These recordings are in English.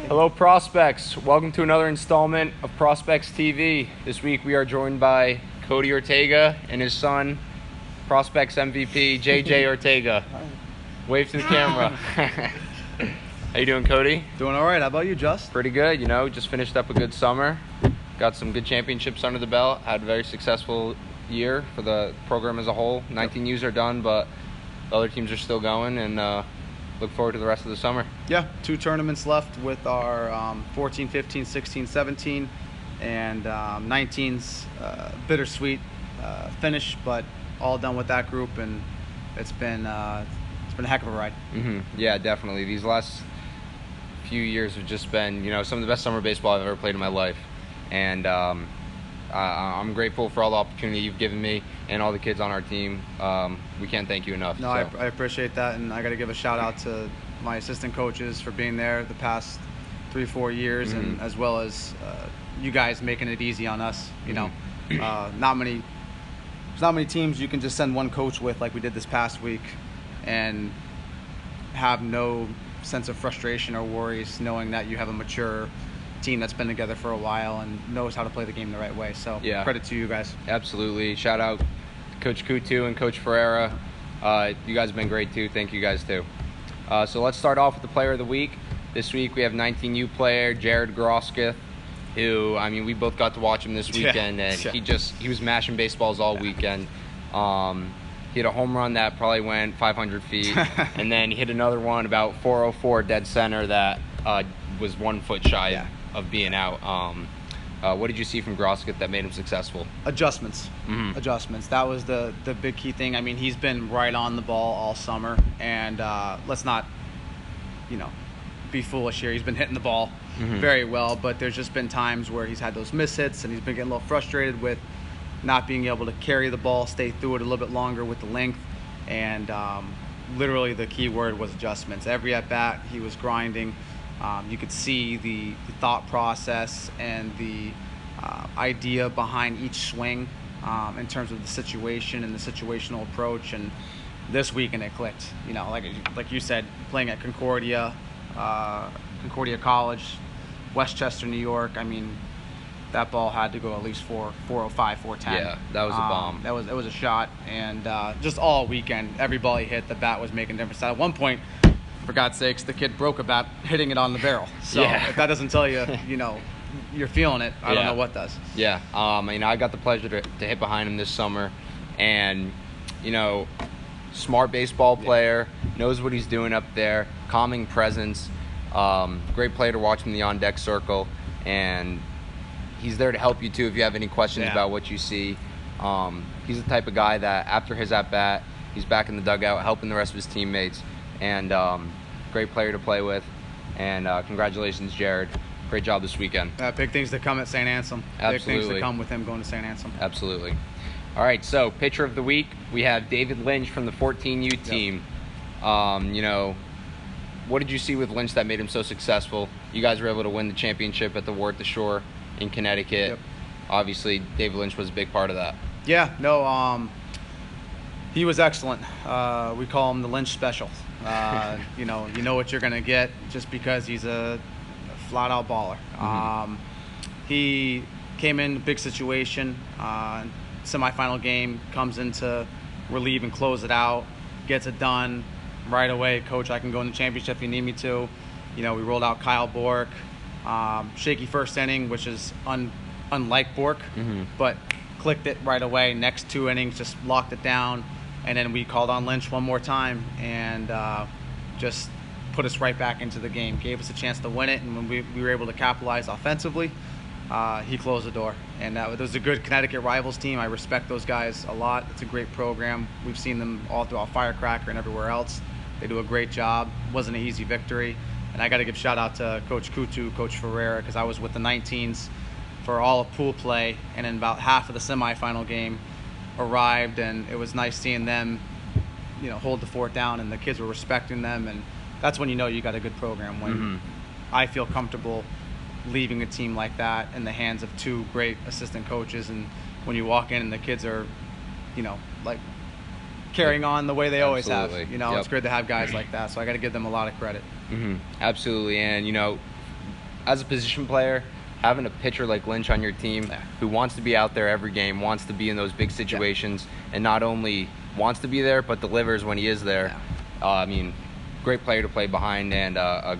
Hello, prospects. Welcome to another installment of Prospects TV. This week we are joined by Cody Ortega and his son, Prospects MVP, JJ Ortega. Wave to the camera. How you doing, Cody? Doing all right. How about you, Just? Pretty good. Just finished up a good summer. Got some good championships under the belt. Had a very successful year for the program as a whole. 19 U's are done, but the other teams are still going, and look forward to the rest of the summer. Yeah, 2 tournaments left with our 14, 15, 16, 17, and 19's bittersweet finish, but all done with that group, and it's been a heck of a ride. Mm-hmm. Yeah, definitely. These last few years have just been, some of the best summer baseball I've ever played in my life, and I'm grateful for all the opportunity you've given me and all the kids on our team. We can't thank you enough. No, I appreciate that, and I got to give a shout out to my assistant coaches for being there the past 3-4 years, mm-hmm. and as well as you guys making it easy on us. Mm-hmm. There's not many teams you can just send one coach with like we did this past week, and have no sense of frustration or worries, knowing that you have a mature team that's been together for a while and knows how to play the game the right way. So yeah, credit to you guys. Absolutely. Shout out to Coach Kutu and Coach Ferreira. You guys have been great too. Thank you guys too. So let's start off with the player of the week. This week we have 19U player Jared Grosketh, who, we both got to watch him this weekend, and he was mashing baseballs all weekend. He hit a home run that probably went 500 feet, and then he hit another one about 404 dead center that was 1 foot shy of being out. What did you see from Grosketh that made him successful? Adjustments. Mm-hmm. Adjustments. That was the big key thing. He's been right on the ball all summer, and let's not, be foolish here. He's been hitting the ball mm-hmm. very well, but there's just been times where he's had those mishits, and he's been getting a little frustrated with not being able to carry the ball, stay through it a little bit longer with the length, and literally the key word was adjustments. Every at-bat, he was grinding. You could see the thought process and the idea behind each swing in terms of the situation and the situational approach. And this weekend it clicked. Like you said, playing at Concordia College, Westchester, New York. That ball had to go at least 405, 410. Yeah, that was a bomb. It was a shot, and just all weekend, every ball he hit, the bat was making a difference. At one point, for God's sakes, the kid broke a bat hitting it on the barrel. So if that doesn't tell you, you're feeling it, I don't know what does. Yeah, I got the pleasure to hit behind him this summer, and, smart baseball player, knows what he's doing up there, calming presence, great player to watch from the on-deck circle, and he's there to help you, too, if you have any questions about what you see. He's the type of guy that after his at-bat, he's back in the dugout helping the rest of his teammates, and great player to play with. And congratulations, Jared. Great job this weekend. Big things to come at St. Anselm. Absolutely. Big things to come with him going to St. Anselm. Absolutely. All right, so pitcher of the week, we have David Lynch from the 14U team. What did you see with Lynch that made him so successful? You guys were able to win the championship at the War at the Shore in Connecticut. Yep. Obviously, David Lynch was a big part of that. Yeah, no, he was excellent. We call him the Lynch special. You know what you're going to get just because he's a flat-out baller. Mm-hmm. He came in a big situation, semifinal game, comes in to relieve and close it out, gets it done right away. Coach, I can go in the championship if you need me to. We rolled out Kyle Bork. Shaky first inning, which is unlike Bork, mm-hmm. but clicked it right away. Next 2 innings, just locked it down. And then we called on Lynch one more time and just put us right back into the game. Gave us a chance to win it, and when we were able to capitalize offensively, he closed the door. And that was a good Connecticut Rivals team. I respect those guys a lot. It's a great program. We've seen them all throughout Firecracker and everywhere else. They do a great job. It wasn't an easy victory. And I got to give shout out to Coach Kutu, Coach Ferreira, because I was with the 19s for all of pool play, and in about half of the semifinal game arrived, and it was nice seeing them, hold the fort down, and the kids were respecting them, and that's when you got a good program. When mm-hmm. I feel comfortable leaving a team like that in the hands of 2 great assistant coaches, and when you walk in and the kids are, carrying on the way they always have. Yep. It's good to have guys like that, so I got to give them a lot of credit. Mm-hmm. Absolutely, and as a position player, having a pitcher like Lynch on your team who wants to be out there every game, wants to be in those big situations, and not only wants to be there but delivers when he is there. I mean, great player to play behind, and a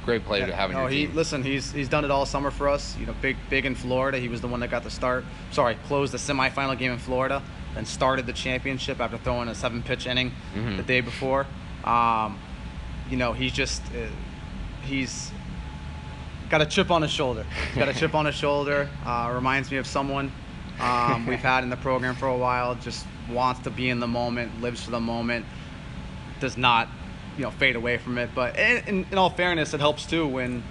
great player to have in your team. Listen, he's done it all summer for us. You know, big in Florida. He was the one that got the start. Closed the semifinal game in Florida, then started the championship after throwing a 7-pitch inning the day before. You know, he's got a chip on his shoulder. He's got a chip on his shoulder. Reminds me of someone we've had in the program for a while. Just wants to be in the moment, lives for the moment, does not, you know, fade away from it. But in all fairness, it helps too when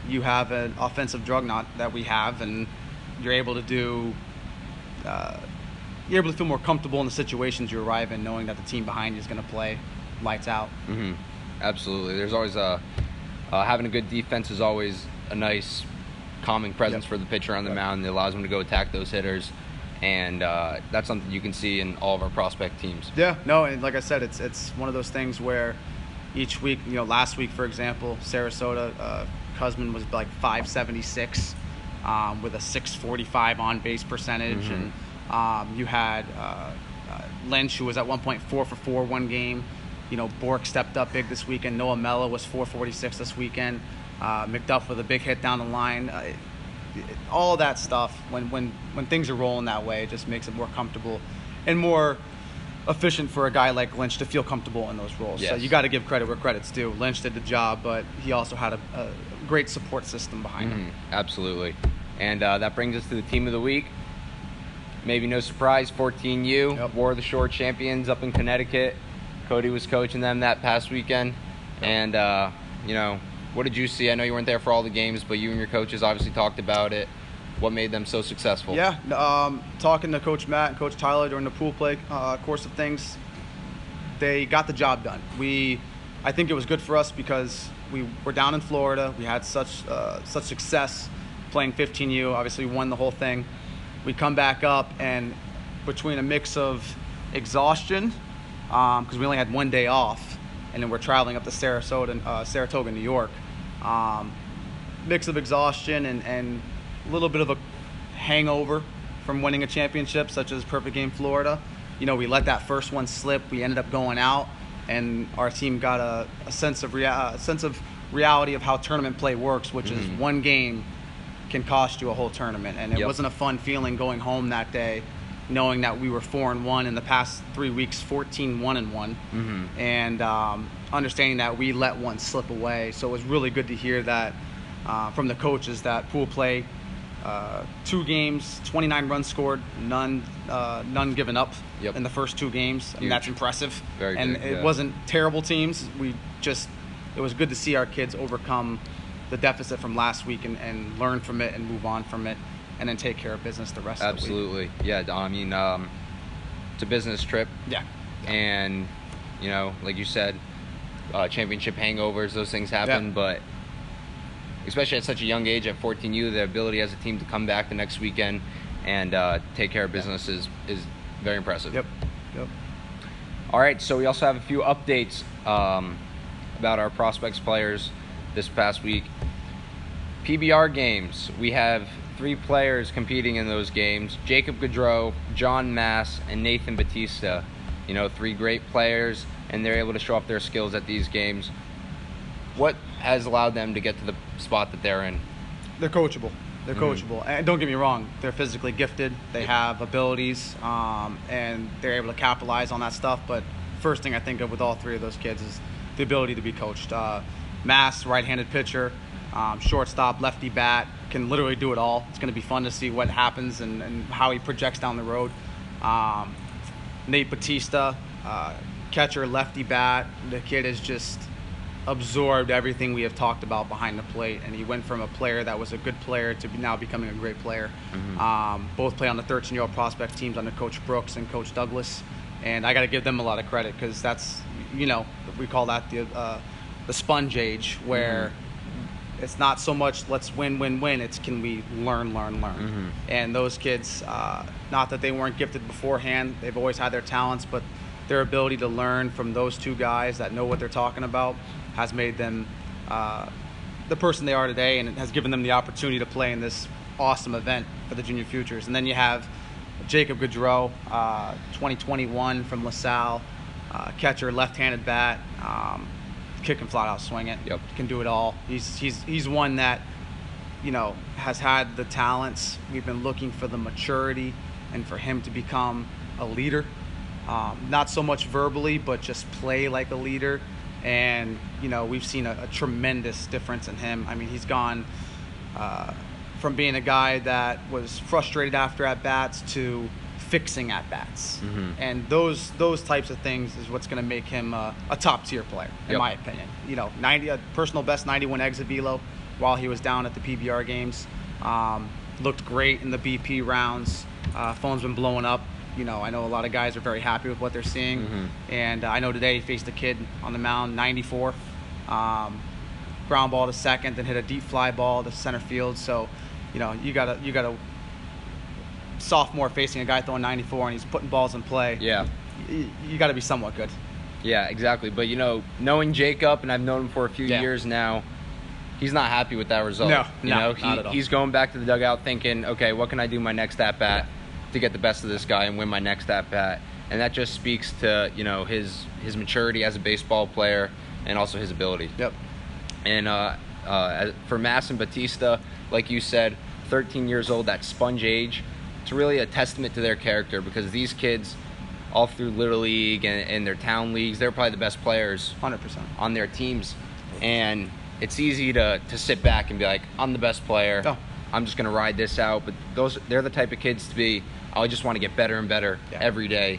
you have an offensive juggernaut that we have, and you're able to do. You're able to feel more comfortable in the situations you arrive in, knowing that the team behind you is going to play lights out. Absolutely. There's always having a good defense is always a nice calming presence for the pitcher on the mound. It allows him to go attack those hitters, and that's something you can see in all of our prospect teams. Yeah, no, and like I said, it's one of those things where each week, you know, last week, for example, Sarasota, Kuzman was like 576 with a 645 on-base percentage, and you had Lynch, who was at 1 point 4 for 4 one game. You know, Bork stepped up big this weekend. Noah Mello was 446 this weekend. McDuff with a big hit down the line. All of that stuff, when things are rolling that way, it just makes it more comfortable and more efficient for a guy like Lynch to feel comfortable in those roles. So you got to give credit where credit's due. Lynch did the job, but he also had a great support system behind him. Absolutely. And that brings us to the team of the week. Maybe no surprise, 14U, War of the Shore champions up in Connecticut. Cody was coaching them that past weekend. And, you know, what did you see? I know you weren't there for all the games, but you and your coaches obviously talked about it. What made them so successful? Yeah, talking to Coach Matt and Coach Tyler during the pool play course of things, they got the job done. I think it was good for us because we were down in Florida. We had such success playing 15U. Obviously, we won the whole thing. We come back up, and between a mix of exhaustion, because we only had 1 day off, and then we're traveling up to Saratoga, New York. Mix of exhaustion and a little bit of a hangover from winning a championship, such as Perfect Game Florida. You know, we let that first one slip. We ended up going out, and our team got a sense of reality of how tournament play works, which is one game can cost you a whole tournament. And it wasn't a fun feeling going home that day, knowing that we were 4-1 in the past 3 weeks, 14-1-1, and understanding that we let one slip away. So it was really good to hear that from the coaches, that pool play, 2 games, 29 runs scored, none given up in the first 2 games. I mean, that's impressive. Very and good, it wasn't terrible teams. It was good to see our kids overcome the deficit from last week and learn from it and move on from it, and then take care of business the rest of the week. Absolutely. Yeah, I mean, it's a business trip. Yeah. And, you know, like you said, championship hangovers, those things happen, but especially at such a young age, at 14U, the ability as a team to come back the next weekend and take care of business is very impressive. Yep. All right, so we also have a few updates about our prospects players this past week. PBR games, we have 3 players competing in those games: Jacob Gaudreau, John Mass, and Nathan Batista. You know, 3 great players, and they're able to show off their skills at these games. What has allowed them to get to the spot that they're in? They're coachable. And don't get me wrong, they're physically gifted. They have abilities, and they're able to capitalize on that stuff. But first thing I think of with all 3 of those kids is the ability to be coached. Mass, right-handed pitcher, shortstop, lefty bat, can literally do it all. It's going to be fun to see what happens and how he projects down the road. Nate Batista, catcher, lefty bat. The kid has just absorbed everything we have talked about behind the plate, and he went from a player that was a good player to now becoming a great player. Both play on the 13-year-old prospect teams under Coach Brooks and Coach Douglas, and I got to give them a lot of credit because that's, you know, we call that the sponge age, where it's not so much let's win, it's can we learn. And those kids, not that they weren't gifted beforehand, they've always had their talents, but their ability to learn from those 2 guys that know what they're talking about has made them the person they are today, and it has given them the opportunity to play in this awesome event for the junior futures. And then you have Jacob Gaudreau, 2021 from LaSalle, catcher, left-handed bat, kick and flat out swing it. Yep. Can do it all. He's one that, you know, has had the talents. We've been looking for the maturity and for him to become a leader. Not so much verbally, but just play like a leader. And, you know, we've seen a tremendous difference in him. I mean, he's gone from being a guy that was frustrated after at-bats to fixing at-bats. Mm-hmm. And those types of things is what's going to make him a top-tier player, in my opinion. You know, personal best 91 exit velo while he was down at the PBR games. Looked great in the BP rounds. Phone's been blowing up. You know, I know a lot of guys are very happy with what they're seeing. Mm-hmm. And I know today he faced a kid on the mound, 94. Ground ball to second, then hit a deep fly ball to center field. So, you know, you got a sophomore facing a guy throwing 94 and he's putting balls in play. Yeah. You got to be somewhat good. Yeah, exactly. But, you know, knowing Jacob, and I've known him for a few years now, he's not happy with that result. No, not at all. He's going back to the dugout thinking, okay, what can I do my next at-bat to get the best of this guy and win my next at-bat? And that just speaks to, you know, his maturity as a baseball player and also his ability. Yep. And for Mass and Batista, like you said, 13 years old, that sponge age, it's really a testament to their character, because these kids, all through Little League and their town leagues, they're probably the best players 100% on their teams. And it's easy to sit back and be like, I'm the best player. Oh. I'm just going to ride this out. But they're the type of kids to be, I just want to get better and better every day.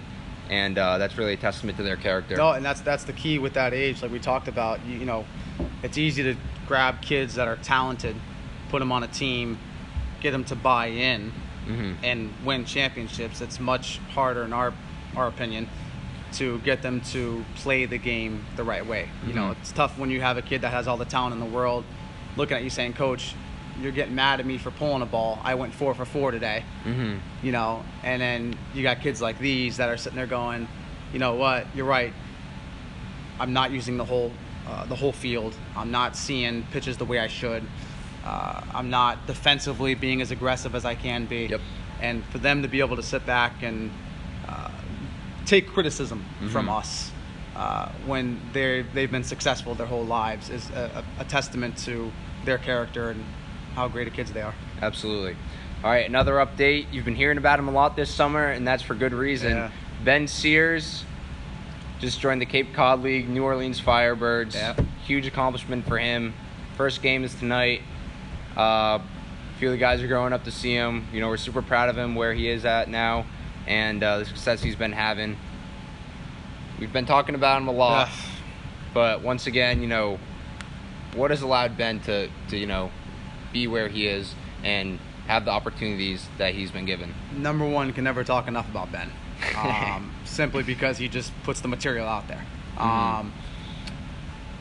And that's really a testament to their character. No, and that's the key with that age. Like we talked about, you know, it's easy to grab kids that are talented, put them on a team, get them to buy in, and win championships. It's much harder, in our opinion, to get them to play the game the right way. You know, it's tough when you have a kid that has all the talent in the world looking at you saying, Coach, you're getting mad at me for pulling a ball. I went 4 for 4 today. You know, and then you got kids like these that are sitting there going, you know what, you're right. I'm not using the whole field. I'm not seeing pitches the way I should. I'm not defensively being as aggressive as I can be. Yep. And for them to be able to sit back and take criticism from us when they've been successful their whole lives is a testament to their character and how great of kids they are. Absolutely. All right, another update. You've been hearing about him a lot this summer, and that's for good reason. Yeah. Ben Sears just joined the Cape Cod League, New Orleans Firebirds. Yeah. Huge accomplishment for him. First game is tonight. A few of the guys are growing up to see him. You know, we're super proud of him where he is at now and the success he's been having. We've been talking about him a lot, but once again, you know, what has allowed Ben to you know, be where he is and have the opportunities that he's been given? Number one, can never talk enough about Ben. Simply because he just puts the material out there.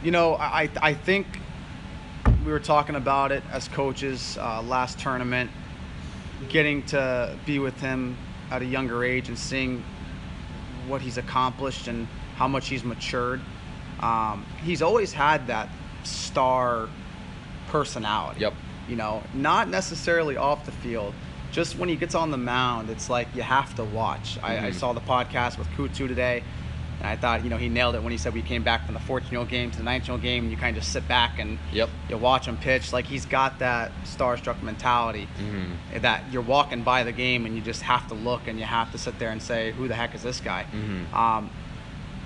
You know, I think we were talking about it as coaches last tournament, getting to be with him at a younger age and seeing what he's accomplished and how much he's matured. He's always had that star personality. Yep. You know, not necessarily off the field. Just when he gets on the mound, it's like you have to watch. I saw the podcast with Kutu today, and I thought, you know, he nailed it when he said we came back from the 14-year-old game to the 19-year-old game, and you kind of just sit back and you watch him pitch. Like, he's got that starstruck mentality that you're walking by the game and you just have to look and you have to sit there and say, who the heck is this guy?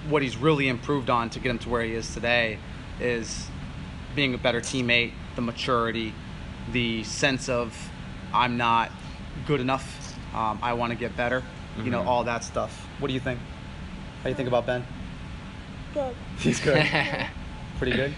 What he's really improved on to get him to where he is today is being a better teammate, the maturity, the sense of I'm not good enough, I want to get better, you know, all that stuff. What do you think? How do you think about Ben? Good. He's good. Pretty good?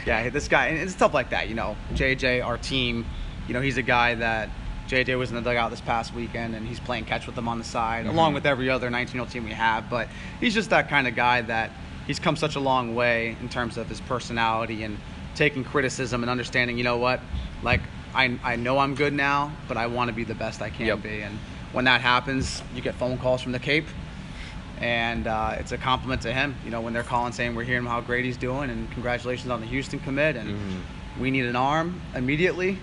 Yeah, this guy, and it's stuff like that, you know. JJ, our team, you know, he's a guy that JJ was in the dugout this past weekend, and he's playing catch with them on the side, along with every other 19-year-old team we have. But he's just that kind of guy that he's come such a long way in terms of his personality and taking criticism and understanding, you know what, like, I know I'm good now, but I want to be the best I can be. And when that happens, you get phone calls from the Cape. And it's a compliment to him, when they're calling saying we're hearing how great he's doing and congratulations on the Houston commit and we need an arm immediately.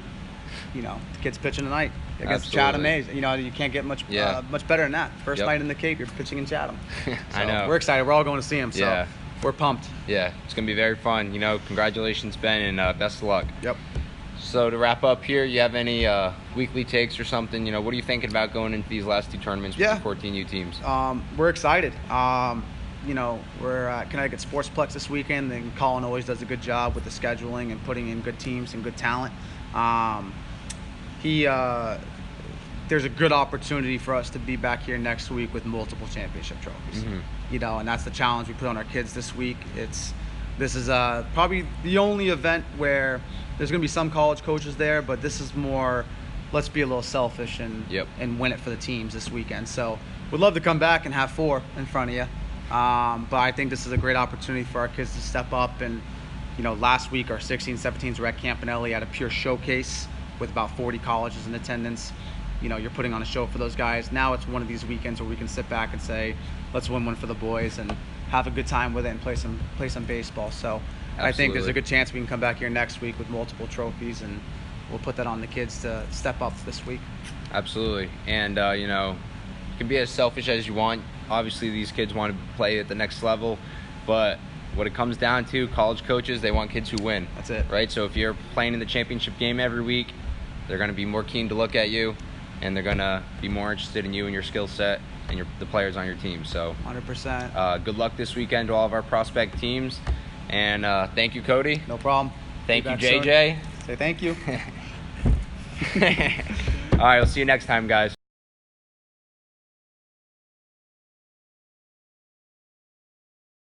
The kid's pitching tonight against Chatham A's. You can't get much better than that. First night in the Cape, you're pitching in Chatham. So I know. We're excited. We're all going to see him. So we're pumped. Yeah, it's going to be very fun. Congratulations, Ben, and best of luck. Yep. So to wrap up here, you have any weekly takes or something? What are you thinking about going into these last two tournaments with the 14U teams? We're excited. We're at Connecticut Sportsplex this weekend, and Colin always does a good job with the scheduling and putting in good teams and good talent. There's a good opportunity for us to be back here next week with multiple championship trophies. And that's the challenge we put on our kids this week. This is probably the only event where there's going to be some college coaches there, but this is more, let's be a little selfish and win it for the teams this weekend. So we'd love to come back and have 4 in front of you. But I think this is a great opportunity for our kids to step up. And, last week our 16, 17s were at Campanelli at a pure showcase with about 40 colleges in attendance. You're putting on a show for those guys. Now it's one of these weekends where we can sit back and say, let's win one for the boys and have a good time with it and play some baseball. So I think there's a good chance we can come back here next week with multiple trophies, and we'll put that on the kids to step up this week. Absolutely. And, you can be as selfish as you want. Obviously, these kids want to play at the next level, but what it comes down to, college coaches, they want kids who win. That's it. Right? So if you're playing in the championship game every week, they're going to be more keen to look at you, and they're going to be more interested in you and your skill set and the players on your team. So 100%. Good luck this weekend to all of our prospect teams. And thank you, Cody. No problem. Thank you, JJ. Say thank you. All right, we'll see you next time, guys.